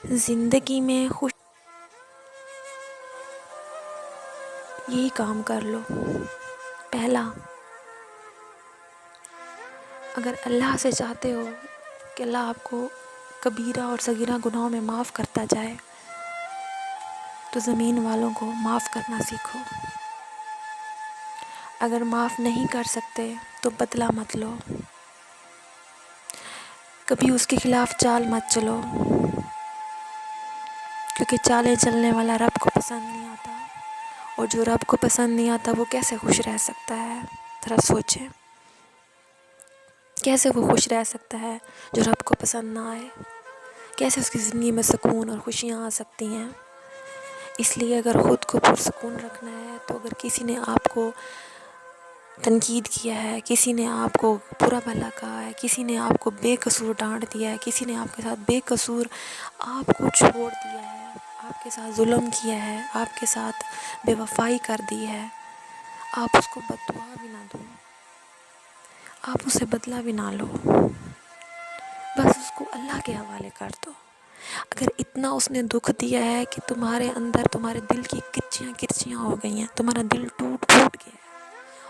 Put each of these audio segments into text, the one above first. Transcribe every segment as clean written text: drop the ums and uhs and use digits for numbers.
زندگی میں خوش یہی کام کر لو۔ پہلا، اگر اللہ سے چاہتے ہو کہ اللہ آپ کو کبیرہ اور صغیرہ گناہوں میں معاف کرتا جائے تو زمین والوں کو معاف کرنا سیکھو۔ اگر معاف نہیں کر سکتے تو بدلہ مت لو، کبھی اس کے خلاف چال مت چلو، کیونکہ چالیں چلنے والا رب کو پسند نہیں آتا، اور جو رب کو پسند نہیں آتا وہ کیسے خوش رہ سکتا ہے؟ ذرا سوچیں، کیسے وہ خوش رہ سکتا ہے جو رب کو پسند نہ آئے؟ کیسے اس کی زندگی میں سکون اور خوشیاں آ سکتی ہیں؟ اس لیے اگر خود کو پرسکون رکھنا ہے تو اگر کسی نے آپ کو تنقید کیا ہے، کسی نے آپ کو برا بھلا کہا ہے، کسی نے آپ کو بے قصور ڈانٹ دیا ہے، کسی نے آپ کے ساتھ بے قصور آپ کو چھوڑ دیا ہے، آپ کے ساتھ ظلم کیا ہے، آپ کے ساتھ بے وفائی کر دی ہے، آپ اس کو بد دعا بھی نہ دو، آپ اسے بدلہ بھی نہ لو، بس اس کو اللہ کے حوالے کر دو۔ اگر اتنا اس نے دکھ دیا ہے کہ تمہارے اندر تمہارے دل کی کچیاں کرچیاں ہو گئی ہیں، تمہارا دل ٹوٹ پھوٹ گیا ہے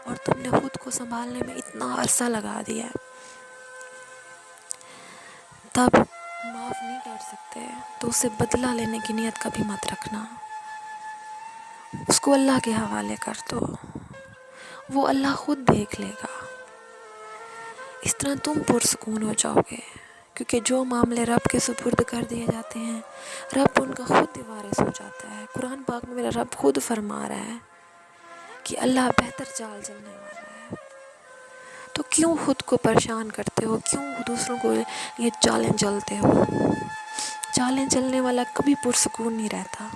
اور تم نے خود کو سنبھالنے میں اتنا عرصہ لگا دیا ہے، تب معاف نہیں کر سکتے تو اسے بدلہ لینے کی نیت کبھی مت رکھنا، اس کو اللہ کے حوالے کر دو، وہ اللہ خود دیکھ لے گا۔ اس طرح تم پرسکون ہو جاؤ گے، کیونکہ جو معاملے رب کے سپرد کر دیے جاتے ہیں رب ان کا خود وارث ہو جاتا ہے۔ قرآن پاک میں میرا رب خود فرما رہا ہے کہ اللہ بہتر چال چلنے والا ہے، تو کیوں خود کو پریشان کرتے ہو؟ کیوں دوسروں کو یہ چالیں چلتے ہو؟ چالیں چلنے والا کبھی پرسکون نہیں رہتا۔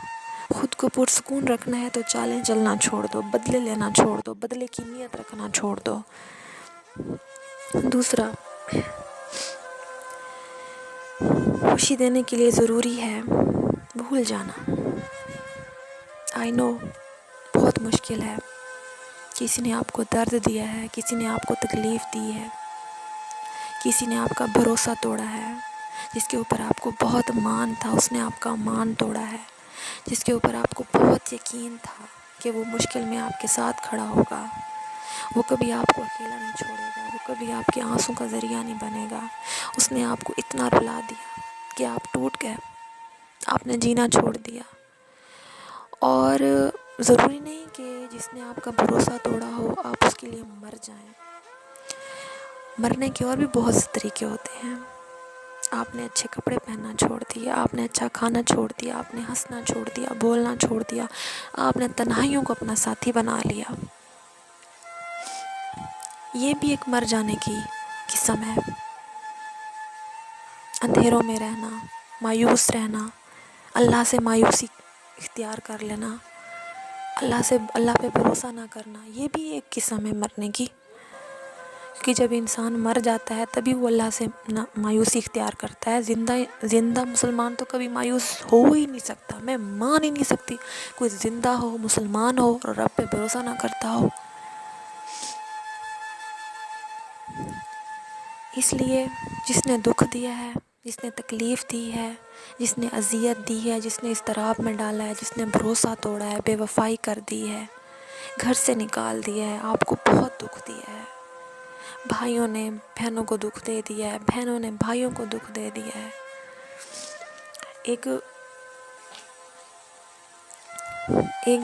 خود کو پرسکون رکھنا ہے تو چالیں چلنا چھوڑ دو، بدلے لینا چھوڑ دو، بدلے کی نیت رکھنا چھوڑ دو۔ دوسرا، خوشی دینے کے لیے ضروری ہے بھول جانا۔ آئی نو بہت مشکل ہے، کسی نے آپ کو درد دیا ہے، کسی نے آپ کو تکلیف دی ہے، کسی نے آپ کا بھروسہ توڑا ہے، جس کے اوپر آپ کو بہت مان تھا اس نے آپ کا مان توڑا ہے، جس کے اوپر آپ کو بہت یقین تھا کہ وہ مشکل میں آپ کے ساتھ کھڑا ہوگا، وہ کبھی آپ کو اکیلا نہیں چھوڑے گا، وہ کبھی آپ کے آنسوں کا ذریعہ نہیں بنے گا۔ اس نے آپ کو اتنا رلا دیا کہ آپ ٹوٹ گئے، آپ نے جینا چھوڑ دیا۔ اور ضروری نہیں کہ جس نے آپ کا بھروسہ توڑا ہو آپ اس کے لیے مر جائیں۔ مرنے کے اور بھی بہت سے طریقے ہوتے ہیں۔ آپ نے اچھے کپڑے پہننا چھوڑ دیا، آپ نے اچھا کھانا چھوڑ دیا، آپ نے ہنسنا چھوڑ دیا، بولنا چھوڑ دیا، آپ نے تنہائیوں کو اپنا ساتھی بنا لیا۔ یہ بھی ایک مر جانے کی قسم ہے۔ اندھیروں میں رہنا، مایوس رہنا، اللہ سے مایوسی اختیار کر لینا، اللہ پہ بھروسہ نہ کرنا، یہ بھی ایک قسم ہے مرنے کی، کہ جب انسان مر جاتا ہے تبھی وہ اللہ سے مایوسی اختیار کرتا ہے۔ زندہ مسلمان تو کبھی مایوس ہو ہی نہیں سکتا، میں مان ہی نہیں سکتی کوئی زندہ ہو، مسلمان ہو اور رب پہ بھروسہ نہ کرتا ہو۔ اس لیے جس نے دکھ دیا ہے، جس نے تکلیف دی ہے، جس نے اذیت دی ہے، جس نے اضطراب میں ڈالا ہے، جس نے بھروسہ توڑا ہے، بے وفائی کر دی ہے، گھر سے نکال دیا ہے، آپ کو بہت دکھ دیا ہے، بھائیوں نے بہنوں کو دکھ دے دیا ہے، بہنوں نے بھائیوں کو دکھ دے دیا ہے۔ ایک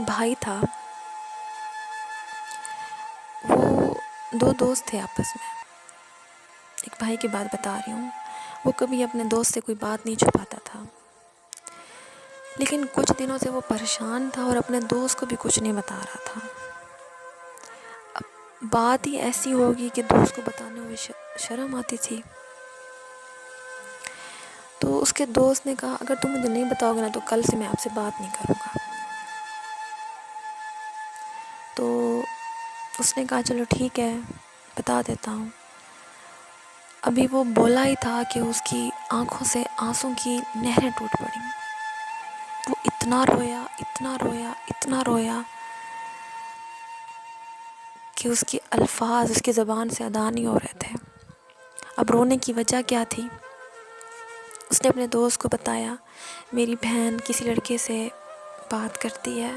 بھائی تھا، وہ دو دوست تھے آپس میں، ایک بھائی کی بات بتا رہی ہوں، وہ کبھی اپنے دوست سے کوئی بات نہیں چھپاتا تھا، لیکن کچھ دنوں سے وہ پریشان تھا اور اپنے دوست کو بھی کچھ نہیں بتا رہا تھا۔ اب بات ہی ایسی ہوگی کہ دوست کو بتانے میں شرم آتی تھی، تو اس کے دوست نے کہا اگر تم مجھے نہیں بتاؤ گے نا تو کل سے میں آپ سے بات نہیں کروں گا۔ تو اس نے کہا چلو ٹھیک ہے بتا دیتا ہوں۔ ابھی وہ بولا ہی تھا کہ اس کی آنکھوں سے آنسوں کی نہریں ٹوٹ پڑیں۔ وہ اتنا رویا، اتنا رویا، اتنا رویا کہ اس کے الفاظ اس کی زبان سے ادا نہیں ہو رہے تھے۔ اب رونے کی وجہ کیا تھی؟ اس نے اپنے دوست کو بتایا میری بہن کسی لڑکے سے بات کرتی ہے،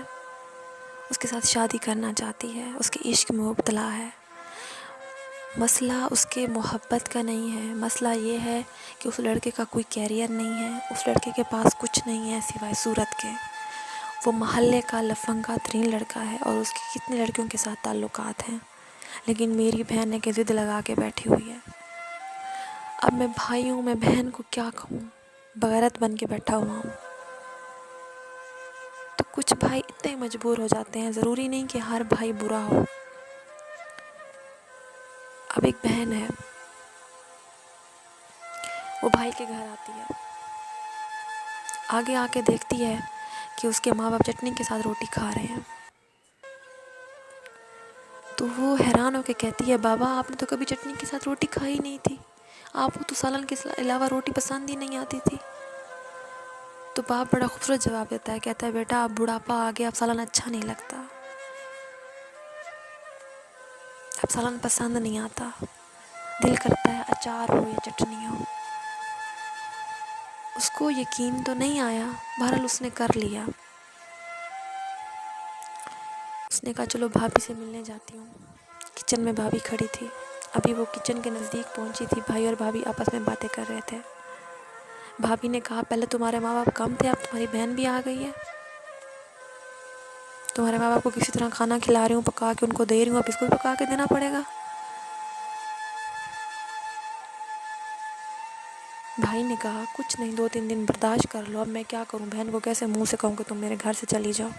اس کے ساتھ شادی کرنا چاہتی ہے، اس کے عشق میں مبتلا ہے۔ مسئلہ اس کے محبت کا نہیں ہے، مسئلہ یہ ہے کہ اس لڑکے کا کوئی کیریئر نہیں ہے، اس لڑکے کے پاس کچھ نہیں ہے سوائے صورت کے۔ وہ محلے کا لفنگا ترین لڑکا ہے اور اس کی کتنے لڑکیوں کے ساتھ تعلقات ہیں، لیکن میری بہن نے کہ ضد لگا کے بیٹھی ہوئی ہے۔ اب میں بھائی ہوں، میں بہن کو کیا کہوں، بغیرت بن کے بیٹھا ہوا ہوں۔ تو کچھ بھائی اتنے مجبور ہو جاتے ہیں، ضروری نہیں کہ ہر بھائی برا ہو۔ اب ایک بہن ہے، وہ بھائی کے گھر آتی ہے، آگے آ کے دیکھتی ہے کہ اس کے ماں باپ چٹنی کے ساتھ روٹی کھا رہے ہیں، تو وہ حیران ہو کے کہتی ہے بابا آپ نے تو کبھی چٹنی کے ساتھ روٹی کھائی نہیں تھی، آپ کو تو سالن کے علاوہ روٹی پسند ہی نہیں آتی تھی۔ تو باپ بڑا خوبصورت جواب دیتا ہے، کہتا ہے بیٹا اب بڑھاپا آ گیا، اب سالن اچھا نہیں لگتا، اب سالن پسند نہیں آتا، دل کرتا ہے اچار ہو یا چٹنی ہو۔ اس کو یقین تو نہیں آیا، بہرحال اس نے کر لیا۔ اس نے کہا چلو بھابھی سے ملنے جاتی ہوں۔ کچن میں بھابھی کھڑی تھی، ابھی وہ کچن کے نزدیک پہنچی تھی، بھائی اور بھابھی آپس میں باتیں کر رہے تھے۔ بھابھی نے کہا پہلے تمہارے ماں باپ کم تھے، اب تمہاری بہن بھی آ گئی ہے، تمہارے ماں باپ کو کسی طرح کھانا کھلا رہی ہوں، پکا کے ان کو دے رہی ہوں، اب اس کو بھی پکا کے دینا پڑے گا۔ بھائی نے کہا کچھ نہیں، 2-3 دن برداشت کر لو، اب میں کیا کروں، بہن کو کیسے منہ سے کہوں کہ تم میرے گھر سے چلی جاؤ۔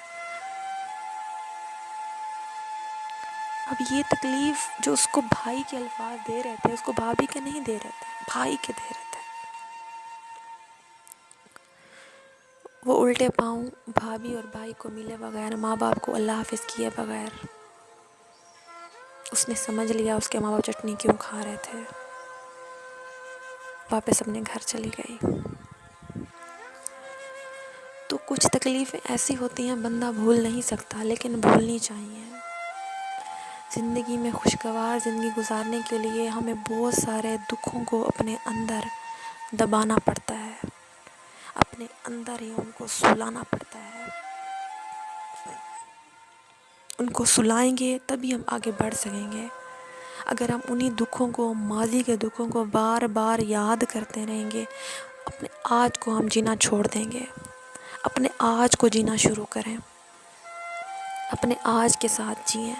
اب یہ تکلیف جو اس کو بھائی کے الفاظ دے رہے تھے، اس کو بھابھی کے نہیں دے رہے تھے، بھائی کے دے رہے تھے۔ وہ الٹے پاؤں بھابھی اور بھائی کو ملے بغیر، ماں باپ کو اللہ حافظ کیے بغیر، اس نے سمجھ لیا اس کے ماں باپ چٹنی کیوں کھا رہے تھے، واپس اپنے گھر چلی گئی۔ تو کچھ تکلیفیں ایسی ہوتی ہیں بندہ بھول نہیں سکتا، لیکن بھولنی چاہیے۔ زندگی میں خوشگوار زندگی گزارنے کے لیے ہمیں بہت سارے دکھوں کو اپنے اندر دبانا پڑتا ہے، اپنے اندر ہی ان کو سلانا پڑتا ہے۔ ان کو سلائیں گے تبھی ہم آگے بڑھ سکیں گے۔ اگر ہم انہی دکھوں کو، ماضی کے دکھوں کو بار بار یاد کرتے رہیں گے، اپنے آج کو ہم جینا چھوڑ دیں گے۔ اپنے آج کو جینا شروع کریں، اپنے آج کے ساتھ جئیں،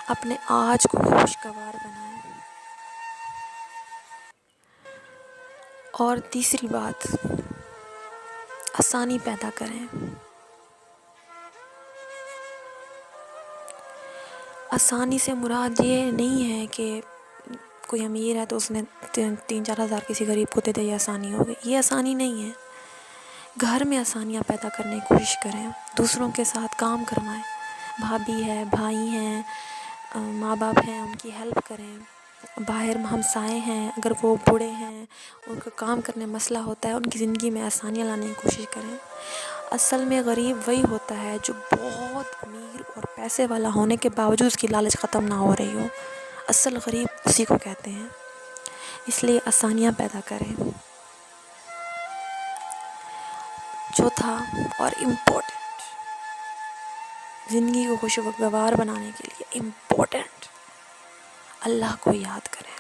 اپنے آج کو خوشگوار بنائیں۔ اور تیسری بات، آسانی پیدا کریں۔ آسانی سے مراد یہ نہیں ہے کہ کوئی امیر ہے تو اس نے 3-4 ہزار کسی غریب کو دے دے، یہ آسانی ہوگی، یہ آسانی نہیں ہے۔ گھر میں آسانیاں پیدا کرنے کی کوشش کریں، دوسروں کے ساتھ کام کروائیں، بھابھی ہے، بھائی ہیں، ماں باپ ہیں، ان کی ہیلپ کریں۔ باہر ہمسائے ہیں، اگر وہ بوڑھے ہیں، ان کا کام کرنے میں مسئلہ ہوتا ہے، ان کی زندگی میں آسانیاں لانے کی کوشش کریں۔ اصل میں غریب وہی ہوتا ہے جو بہت امیر اور پیسے والا ہونے کے باوجود اس کی لالچ ختم نہ ہو رہی ہو، اصل غریب اسی کو کہتے ہیں۔ اس لیے آسانیاں پیدا کریں۔ چوتھا اور امپورٹنٹ، زندگی کو خوشگوار بنانے کے لیے امپورٹنٹ، اللہ کو یاد کریں۔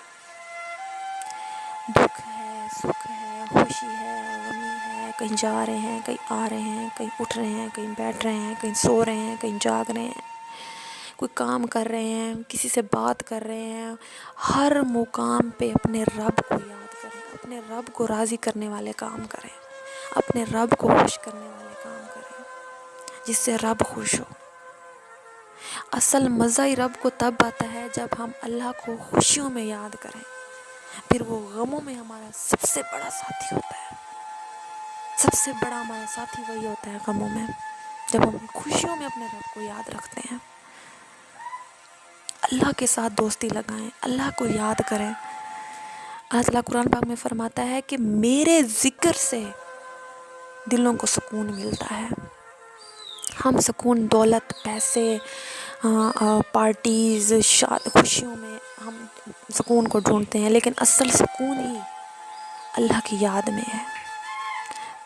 دکھ ہے، سکھ ہے، خوشی ہے، غمی ہے، کہیں جا رہے ہیں، کہیں آ رہے ہیں، کہیں اٹھ رہے ہیں، کہیں بیٹھ رہے ہیں، کہیں سو رہے ہیں، کہیں جاگ رہے ہیں، کوئی کام کر رہے ہیں، کسی سے بات کر رہے ہیں، ہر مقام پہ اپنے رب کو یاد کریں، اپنے رب کو راضی کرنے والے کام کریں، اپنے رب کو خوش کرنے والے کام کریں، جس سے رب خوش ہو۔ اصل مزہ ہی رب کو تب آتا ہے جب ہم اللہ کو خوشیوں میں یاد کریں، پھر وہ غموں میں ہمارا سب سے بڑا ساتھی ہوتا ہے۔ سب سے بڑا ہمارا ساتھی وہی ہوتا ہے غموں میں، جب ہم خوشیوں میں اپنے رب کو یاد رکھتے ہیں۔ اللہ کے ساتھ دوستی لگائیں، اللہ کو یاد کریں۔ اللہ تعالیٰ قرآن پاک میں فرماتا ہے کہ میرے ذکر سے دلوں کو سکون ملتا ہے۔ ہم سکون دولت، پیسے، پارٹیز، خوشیوں میں ہم سکون کو ڈھونڈتے ہیں، لیکن اصل سکون ہی اللہ کی یاد میں ہے۔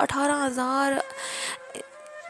18,000